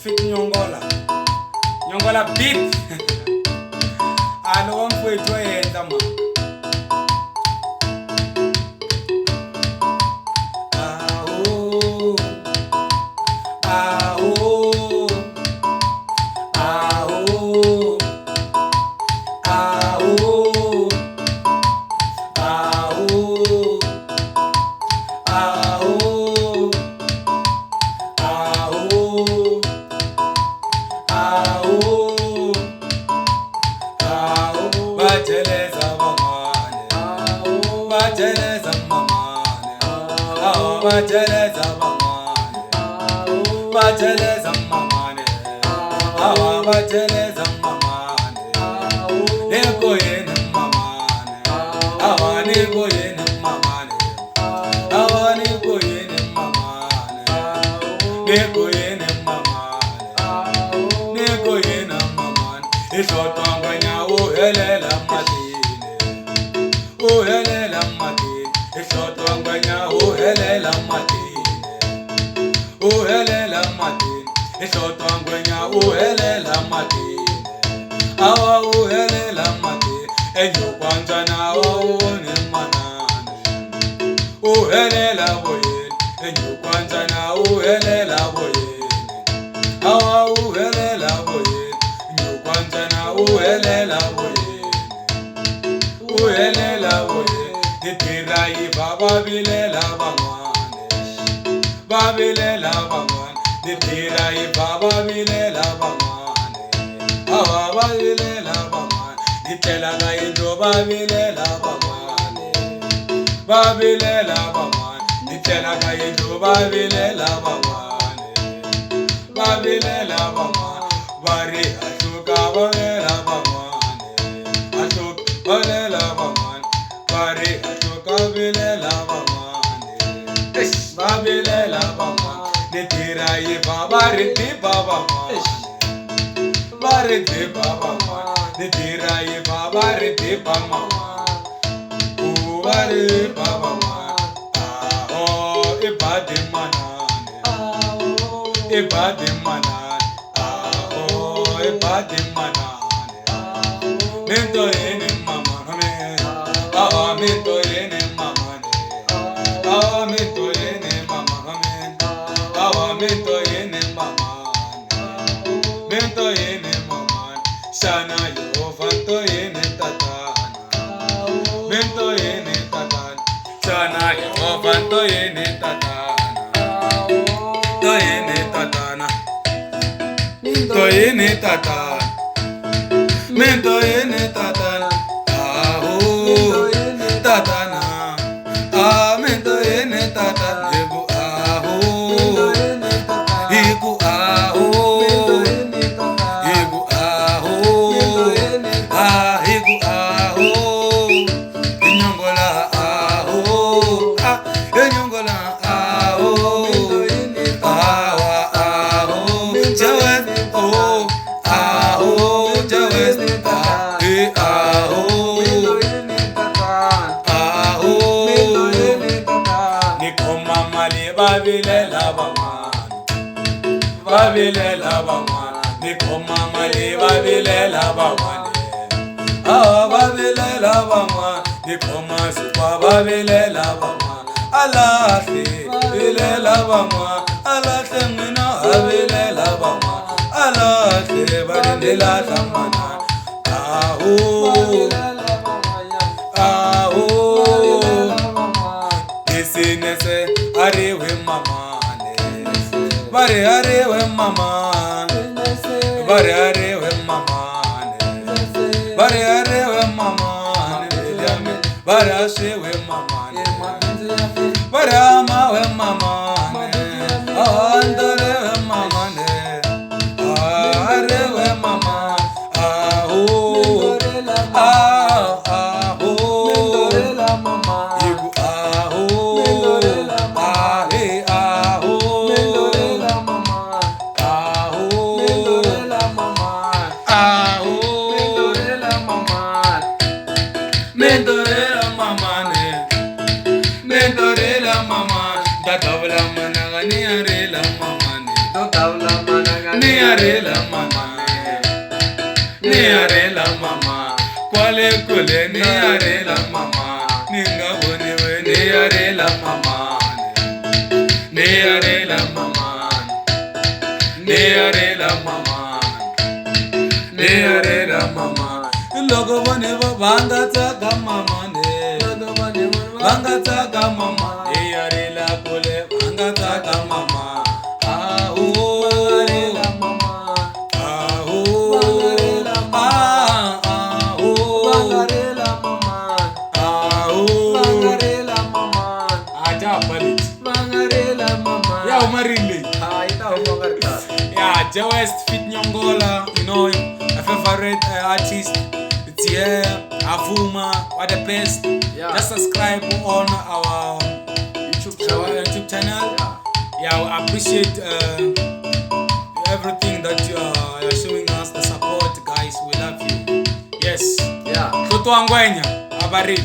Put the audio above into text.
fit Nyongola. Nyongola beat. Alo wamfowethu oyenza ma. Bateleza mamane, awa bateleza mamane, neko yene mamane, awa neko yene mamane, awa neko yene mamane, neko yene mamane, neko yene mamane, ishotwangwenya uhelela matine, uhelela matine, ishotwangwenya uhelela matine. Uhelela matini, ishotwangwenya uhelela matini, awa uhelela matini, enyokwanza nawa uone manane. Uhelela boyeni, enyokwanza na uhelela boyeni, awa uhelela boyeni, enyokwanza na uhelela boyeni. Uhelela boyeni, nitirayi baba bilela bangwane. Babilela bangwane, nitirayi baba bilela bangwane. Awa babilela bangwane, nitelaga indro babilela bangwane. Babilela bangwane, nitelaga indro babilela bangwane. Babilela bangwane, bari asuka babilela bangwane. Asuk babilela bangwane, bari asuka babilela bangwane. Babilela bangwane, nitirayi baba riti baba mane. Bariti baba mane, nitirayi baba riti baba mane. Ubari baba mane, aho ibadi manane, ibadi manane, aho ibadi manane. Minto yene mama me, aho minto yene mama ne, aho minto yene mama me, aho minto yene mama ne, minto yene mama sana yo fanto yene tatana, minto yene tatana, sana yo fanto yene tatana, to yene tatana, to yene tatana, minto yene tatana, aho tatana, ah minto yene tatana, igu aho, igu aho, igu aho, ah igu aho, Nyongola aho, ah Nyongola aho, awa aho, jawes oh, aho jawes ah aho. Babilela bangwane, babilela bangwane, nikoma mali babilela bangwane. Ah babilela bangwane, nikoma supa babilela bangwane. Alahle bilela bangwane, alahle mina babilela bangwane. Alahle badindela samana. Aho, aho, nese arewe mamane, bare arewe mamane, bare arewe mamane, bare arewe mamane, bare asewe mamane, bare amawe mamane, andarewe mamane, arewe mamane, aho, aho, igu aho. Mendorela mamane, mendorela mamane, da tavla managa ni arela mamane, do tavla managa ni arela mama, ni arela mama, kwale kule ni arela mama, ninga boniwe ni arela mama, ni arela mama, ni arela mama, ni arela mama. Logo bone banga taka mama ne, logo bone banga taka mama, ni arela kule banga taka mama. Yeah, Joe West Fit Nyongola, you know, a favorite artist. It's here, Avuma, what the best. Yeah. Just subscribe on our YouTube channel. Yeah, I appreciate everything that you are showing us, the support, guys. We love you. Yes. Yeah. Tutu Angwenya, Abaril.